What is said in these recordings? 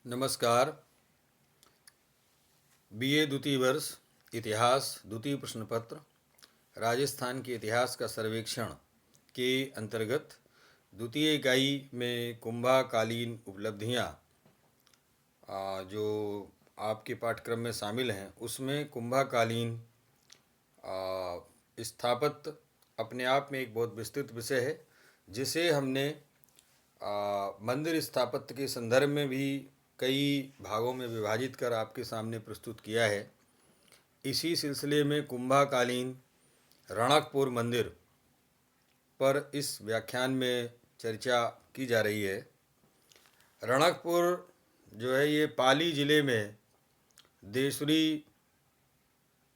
नमस्कार। बीए द्वितीय वर्ष इतिहास द्वितीय प्रश्न पत्र राजस्थान के इतिहास का सर्वेक्षण के अंतर्गत द्वितीय इकाई में कुंभाकालीन उपलब्धियां जो आपके पाठ्यक्रम में शामिल हैं उसमें कुंभाकालीन स्थापत्य अपने आप में एक बहुत विस्तृत विषय है, जिसे हमने मंदिर स्थापत्य के संदर्भ में भी कई भागों में विभाजित कर आपके सामने प्रस्तुत किया है। इसी सिलसिले में कुंभाकालीन रणकपुर मंदिर पर इस व्याख्यान में चर्चा की जा रही है। रणकपुर जो है ये पाली ज़िले में देसुरी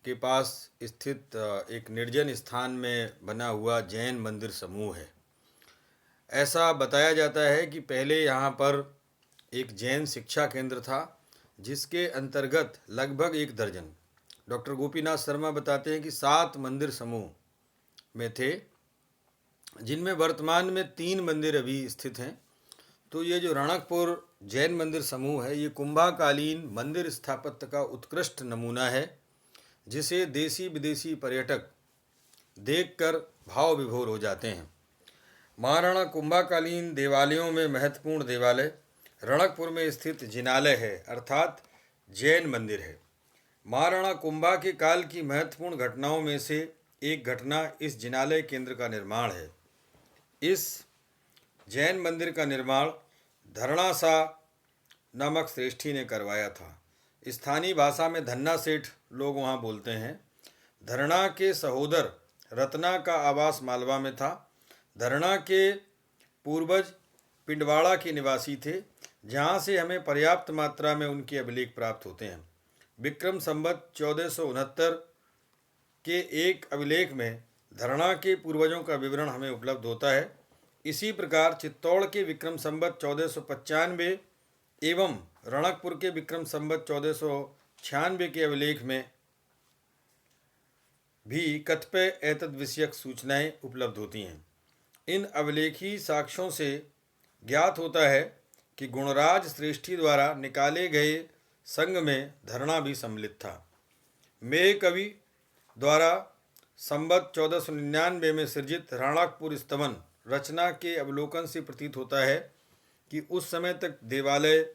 के पास स्थित एक निर्जन स्थान में बना हुआ जैन मंदिर समूह है। ऐसा बताया जाता है कि पहले यहाँ पर एक जैन शिक्षा केंद्र था, जिसके अंतर्गत लगभग 1 दर्जन, डॉक्टर गोपीनाथ शर्मा बताते हैं कि 7 मंदिर समूह में थे, जिनमें वर्तमान में 3 मंदिर अभी स्थित हैं। तो ये जो रणकपुर जैन मंदिर समूह है, ये कुंभाकालीन मंदिर स्थापत्य का उत्कृष्ट नमूना है, जिसे देसी विदेशी पर्यटक देखकर भाव विभोर हो जाते हैं। महाराणा कुंभाकालीन देवालयों में महत्वपूर्ण देवालय रणकपुर में स्थित जिनालय है, अर्थात जैन मंदिर है। महाराणा कुंभा के काल की महत्वपूर्ण घटनाओं में से एक घटना इस जिनालय केंद्र का निर्माण है। इस जैन मंदिर का निर्माण धरणा शाह नामक श्रेष्ठी ने करवाया था। स्थानीय भाषा में धन्ना सेठ लोग वहाँ बोलते हैं। धरणा के सहोदर रत्ना का आवास मालवा में था। धरणा के पूर्वज पिंडवाड़ा के निवासी थे, जहाँ से हमें पर्याप्त मात्रा में उनके अभिलेख प्राप्त होते हैं। विक्रम संवत 1469 के एक अभिलेख में धरणा के पूर्वजों का विवरण हमें उपलब्ध होता है। इसी प्रकार चित्तौड़ के विक्रम संवत 1495 एवं रणकपुर के विक्रम संवत 1496 के अभिलेख में भी कतिपय एतद विषयक सूचनाएं उपलब्ध होती हैं। इन अभिलेखी साक्ष्यों से ज्ञात होता है कि गुणराज श्रेष्ठी द्वारा निकाले गए संघ में धरणा भी सम्मिलित था। मेघ कवि द्वारा संवत 1499 में सृजित रणकपुर स्तवन रचना के अवलोकन से प्रतीत होता है कि उस समय तक देवालय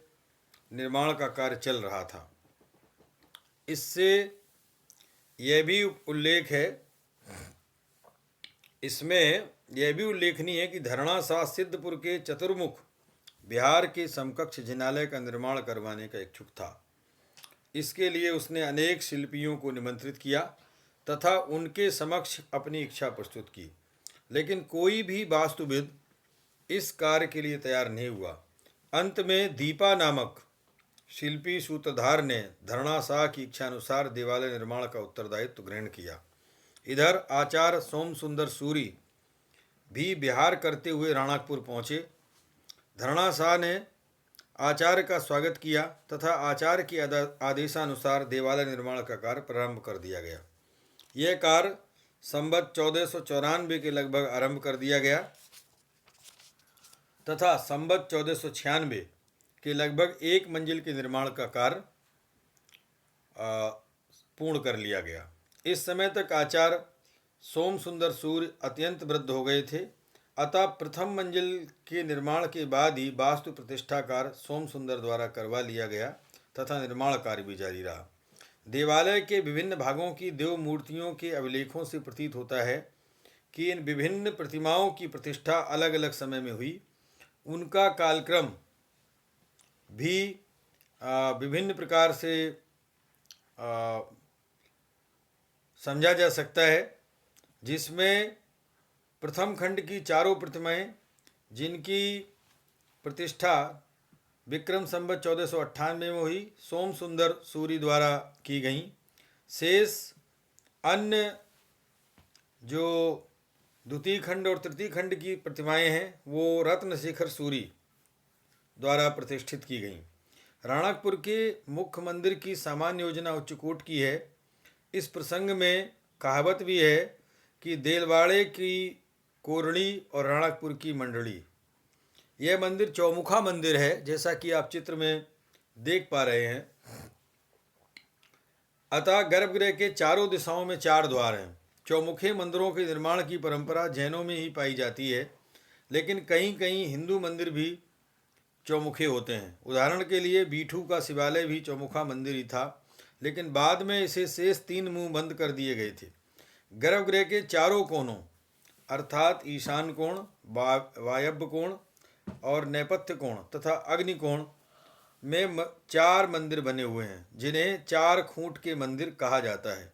निर्माण का कार्य चल रहा था। इससे यह भी उल्लेख है, इसमें यह भी उल्लेखनीय है कि धरणा शाह सिद्धपुर के चतुर्मुख बिहार के समकक्ष जिनालय का निर्माण करवाने का इच्छुक था। इसके लिए उसने अनेक शिल्पियों को निमंत्रित किया तथा उनके समक्ष अपनी इच्छा प्रस्तुत की, लेकिन कोई भी वास्तुविद इस कार्य के लिए तैयार नहीं हुआ। अंत में दीपा नामक शिल्पी सूत्रधार ने धरणा शाह की इच्छा अनुसार देवालय निर्माण का उत्तरदायित्व ग्रहण किया। इधर आचार्य सोम सुंदर सूरी भी बिहार करते हुए रणकपुर पहुँचे। धरणा शाह ने आचार्य का स्वागत किया तथा आचार्य के आदेशानुसार देवालय निर्माण का कार्य प्रारंभ कर दिया गया। यह कार्य संवत 1494 के लगभग आरंभ कर दिया गया तथा संवत 1496 के लगभग 1 मंजिल के निर्माण का कार्य पूर्ण कर लिया गया। इस समय तक आचार्य सोम सुंदर सूर्य अत्यंत वृद्ध हो गए थे, अतः प्रथम मंजिल के निर्माण के बाद ही वास्तु प्रतिष्ठा कार्य सोम सुंदर द्वारा करवा लिया गया तथा निर्माण कार्य भी जारी रहा। देवालय के विभिन्न भागों की देव मूर्तियों के अभिलेखों से प्रतीत होता है कि इन विभिन्न प्रतिमाओं की प्रतिष्ठा अलग अलग समय में हुई। उनका कालक्रम भी विभिन्न प्रकार से समझा जा सकता है, जिसमें प्रथम खंड की चारों प्रतिमाएं, जिनकी प्रतिष्ठा विक्रम संवत 1498 में हुई, सोम सुंदर सूरी द्वारा की गईं। शेष अन्य जो द्वितीय खंड और तृतीय खंड की प्रतिमाएं हैं, वो रत्नशेखर सूरी द्वारा प्रतिष्ठित की गईं। रणकपुर के मुख्य मंदिर की सामान्य योजना उच्चकोट की है। इस प्रसंग में कहावत भी है कि देलवाड़े की कोरणी और रणकपुर की मंडली। यह मंदिर चौमुखा मंदिर है, जैसा कि आप चित्र में देख पा रहे हैं। अतः गर्भगृह के चारों दिशाओं में 4 द्वार हैं। चौमुखे मंदिरों के निर्माण की परंपरा जैनों में ही पाई जाती है, लेकिन कहीं कहीं हिंदू मंदिर भी चौमुखे होते हैं। उदाहरण के लिए बीठू का शिवालय भी चौमुखा मंदिर ही था, लेकिन बाद में इसे शेष 3 मुंह बंद कर दिए गए थे। गर्भगृह के चारों कोनों अर्थात ईशान कोण, वायव्य कोण और नैपथ्य कोण तथा अग्नि कोण में 4 मंदिर बने हुए हैं, जिन्हें 4 खूंट के मंदिर कहा जाता है।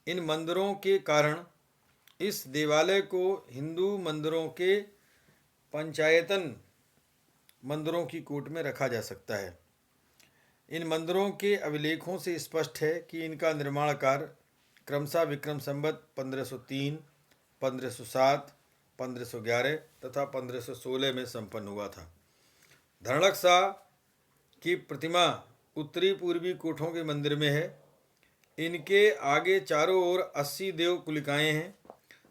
इन मंदिरों के कारण इस देवालय को हिंदू मंदिरों के पंचायतन मंदिरों की कोट में रखा जा सकता है। इन मंदिरों के अभिलेखों से स्पष्ट है कि इनका निर्माण कार्य क्रमशः विक्रम संवत 1503, 1507, 1511 तथा 1516 में संपन्न हुआ था। धरणक शाह की प्रतिमा उत्तरी पूर्वी कोठों के मंदिर में है। इनके आगे चारों ओर 80 देव कुलिकाएँ हैं,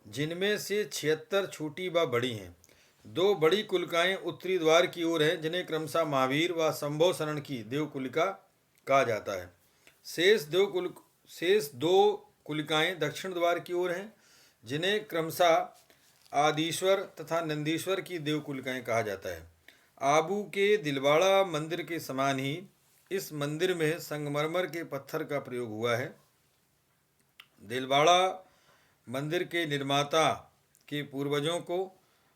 जिनमें से 76 छोटी व बड़ी हैं। 2 बड़ी कुलिकाएँ उत्तरी द्वार की ओर हैं, जिन्हें क्रमशः महावीर व संभव शरण की देव कुलिका कहा जाता है। शेष 2 कुलिकाएँ दक्षिण द्वार की ओर हैं, जिन्हें क्रमशः आदिश्वर तथा नंदीश्वर की देव कुलिकाएँ कहा जाता है। आबू के दिलवाड़ा मंदिर के समान ही इस मंदिर में संगमरमर के पत्थर का प्रयोग हुआ है। दिलवाड़ा मंदिर के निर्माता के पूर्वजों को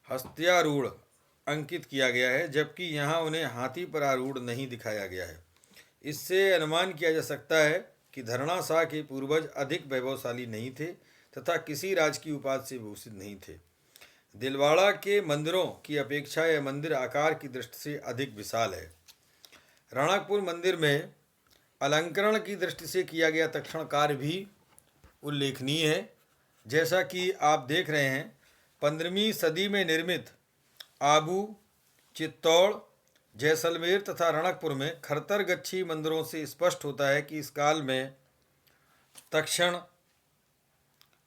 हस्त्यारूढ़ अंकित किया गया है, जबकि यहाँ उन्हें हाथी पर आरूढ़ नहीं दिखाया गया है। इससे अनुमान किया जा सकता है कि धरणा शाह के पूर्वज अधिक वैभवशाली नहीं थे तथा किसी राजकीय उपाधि से भूषित नहीं थे। दिलवाड़ा के मंदिरों की अपेक्षा यह मंदिर आकार की दृष्टि से अधिक विशाल है। रणकपुर मंदिर में अलंकरण की दृष्टि से किया गया तक्षण कार्य भी उल्लेखनीय है। जैसा कि आप देख रहे हैं, 15वीं सदी में निर्मित आबू, चित्तौड़, जैसलमेर तथा रणकपुर में खरतर-गच्छी मंदिरों से स्पष्ट होता है कि इस काल में तक्षण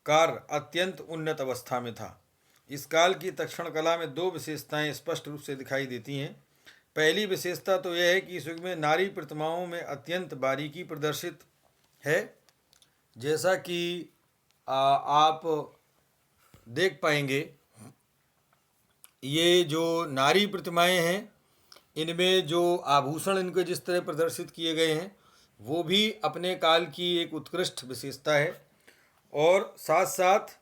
कार्य अत्यंत उन्नत अवस्था में था। इस काल की तक्षण कला में 2 विशेषताएं स्पष्ट रूप से दिखाई देती हैं। पहली विशेषता तो यह है कि इस युग में नारी प्रतिमाओं में अत्यंत बारीकी प्रदर्शित है। जैसा कि आप देख पाएंगे, ये जो नारी प्रतिमाएं हैं, इनमें जो आभूषण इनके जिस तरह प्रदर्शित किए गए हैं, वो भी अपने काल की एक उत्कृष्ट विशेषता है। और साथ साथ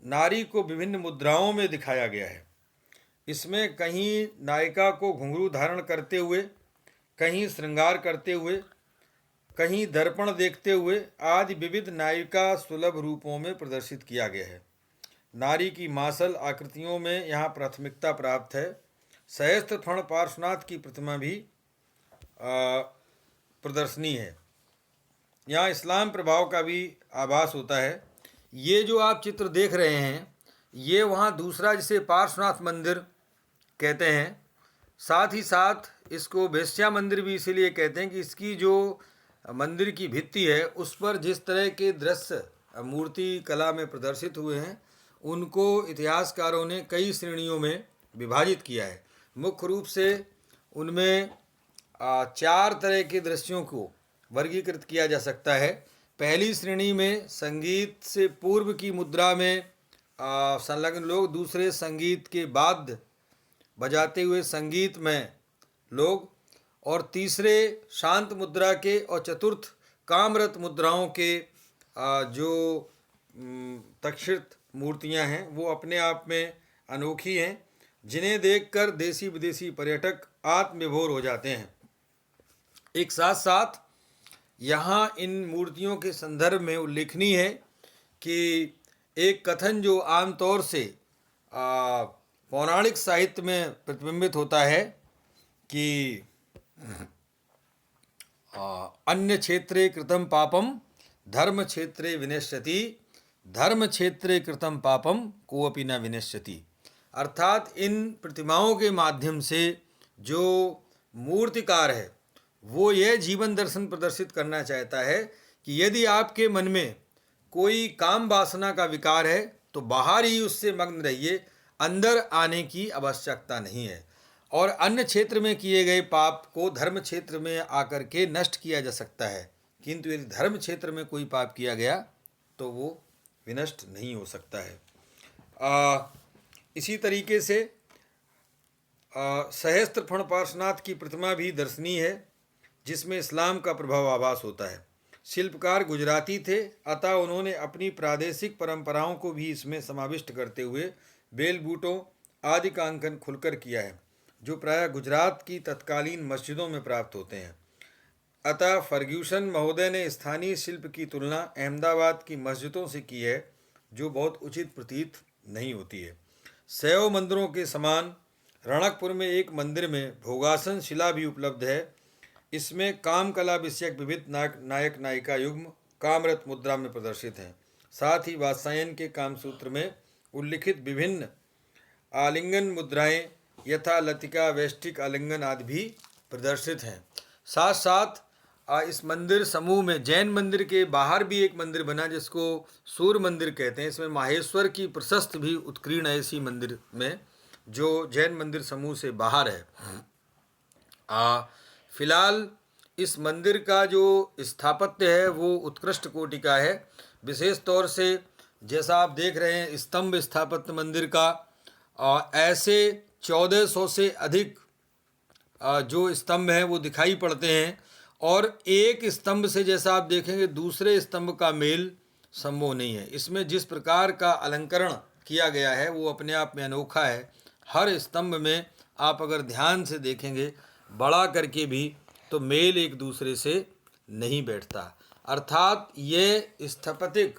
नारी को विभिन्न मुद्राओं में दिखाया गया है। इसमें कहीं नायिका को घुंघरू धारण करते हुए, कहीं श्रृंगार करते हुए, कहीं दर्पण देखते हुए आदि विविध नायिका सुलभ रूपों में प्रदर्शित किया गया है। नारी की मासल आकृतियों में यहाँ प्राथमिकता प्राप्त है। सहस्त्र फण पार्श्वनाथ की प्रतिमा भी प्रदर्शनी है। यहाँ इस्लाम प्रभाव का भी आभास होता है। ये जो आप चित्र देख रहे हैं, ये वहाँ दूसरा जिसे पार्श्वनाथ मंदिर कहते हैं। साथ ही साथ इसको वेश्या मंदिर भी इसीलिए कहते हैं कि इसकी जो मंदिर की भित्ति है, उस पर जिस तरह के दृश्य मूर्ति कला में प्रदर्शित हुए हैं, उनको इतिहासकारों ने कई श्रेणियों में विभाजित किया है। मुख्य रूप से उनमें 4 तरह के दृश्यों को वर्गीकृत किया जा सकता है। पहली श्रेणी में संगीत से पूर्व की मुद्रा में संलग्न लोग, दूसरे संगीत के बाद बजाते हुए संगीत में लोग, और तीसरे शांत मुद्रा के, और चतुर्थ कामरत मुद्राओं के जो तक्षित मूर्तियां हैं, वो अपने आप में अनोखी हैं, जिन्हें देखकर देसी विदेशी पर्यटक आत्मविभोर हो जाते हैं। एक साथ साथ यहाँ इन मूर्तियों के संदर्भ में उल्लेखनीय है कि एक कथन जो आमतौर से पौराणिक साहित्य में प्रतिबिंबित होता है कि अन्य क्षेत्रे कृतं पापम धर्म क्षेत्रे विनश्यति, धर्म क्षेत्रे कृतं पापम कोऽपि न विनश्यति। अर्थात इन प्रतिमाओं के माध्यम से जो मूर्तिकार है, वो यह जीवन दर्शन प्रदर्शित करना चाहता है कि यदि आपके मन में कोई काम वासना का विकार है तो बाहर ही उससे मग्न रहिए, अंदर आने की आवश्यकता नहीं है। और अन्य क्षेत्र में किए गए पाप को धर्म क्षेत्र में आकर के नष्ट किया जा सकता है, किंतु यदि धर्म क्षेत्र में कोई पाप किया गया तो वो विनष्ट नहीं हो सकता है। इसी तरीके से सहस्त्र फण पार्श्वनाथ की प्रतिमा भी दर्शनीय है, जिसमें इस्लाम का प्रभाव आभास होता है। शिल्पकार गुजराती थे, अतः उन्होंने अपनी प्रादेशिक परंपराओं को भी इसमें समाविष्ट करते हुए बेल बूटों आदि का अंकन खुलकर किया है, जो प्रायः गुजरात की तत्कालीन मस्जिदों में प्राप्त होते हैं। अतः फर्ग्यूसन महोदय ने स्थानीय शिल्प की तुलना अहमदाबाद की मस्जिदों से की है, जो बहुत उचित प्रतीत नहीं होती है। शैव मंदिरों के समान रणकपुर में एक मंदिर में भोगासन शिला भी उपलब्ध है। इसमें काम कला विषयक विविध नायक नायिका युग्म कामरत मुद्रा में प्रदर्शित हैं। साथ ही वात्सायन के कामसूत्र में उल्लिखित विभिन्न आलिंगन मुद्राएं यथा लतिका वैष्टिक आलिंगन आदि भी प्रदर्शित हैं। साथ साथ इस मंदिर समूह में जैन मंदिर के बाहर भी एक मंदिर बना, जिसको सूर्य मंदिर कहते हैं। इसमें माहेश्वर की प्रशस्त भी उत्कीर्ण है इसी मंदिर में, जो जैन मंदिर समूह से बाहर है। फिलहाल इस मंदिर का जो स्थापत्य है वो उत्कृष्ट कोटि का है। विशेष तौर से जैसा आप देख रहे हैं स्तंभ स्थापत्य मंदिर का, ऐसे 1400 से अधिक जो स्तंभ हैं वो दिखाई पड़ते हैं, और एक स्तंभ से जैसा आप देखेंगे दूसरे स्तंभ का मेल संभव नहीं है। इसमें जिस प्रकार का अलंकरण किया गया है वो अपने आप में अनोखा है। हर स्तंभ में आप अगर ध्यान से देखेंगे बड़ा करके भी तो मेल एक दूसरे से नहीं बैठता। अर्थात ये स्थपतिक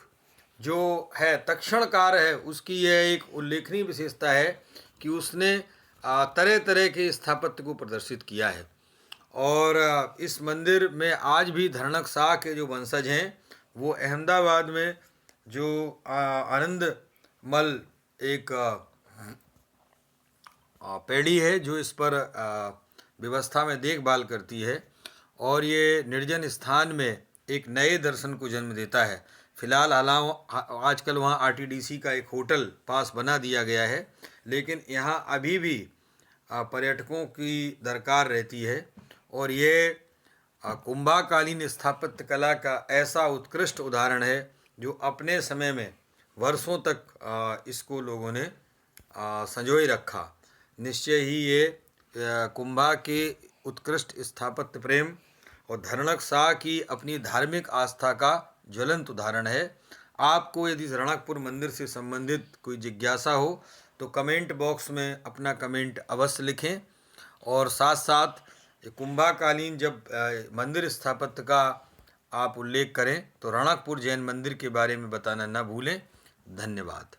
जो है तक्षणकार है, उसकी यह एक उल्लेखनीय विशेषता है कि उसने तरह तरह के स्थापत्य को प्रदर्शित किया है। और इस मंदिर में आज भी धरणक शाह के जो वंशज हैं वो अहमदाबाद में जो आनंदमल एक पेड़ी है जो इस पर व्यवस्था में देखभाल करती है, और ये निर्जन स्थान में एक नए दर्शन को जन्म देता है। फिलहाल आजकल वहाँ आरटीडीसी का एक होटल पास बना दिया गया है, लेकिन यहाँ अभी भी पर्यटकों की दरकार रहती है। और ये कुंभाकालीन स्थापत्य कला का ऐसा उत्कृष्ट उदाहरण है जो अपने समय में वर्षों तक इसको लोगों ने संजोए रखा। निश्चय ही ये कुंभा के उत्कृष्ट स्थापत्य प्रेम और धरणक शाह की अपनी धार्मिक आस्था का ज्वलंत उदाहरण है। आपको यदि रणकपुर मंदिर से संबंधित कोई जिज्ञासा हो तो कमेंट बॉक्स में अपना कमेंट अवश्य लिखें, और साथ साथ कुंभाकालीन जब मंदिर स्थापत्य का आप उल्लेख करें तो रणकपुर जैन मंदिर के बारे में बताना न भूलें। धन्यवाद।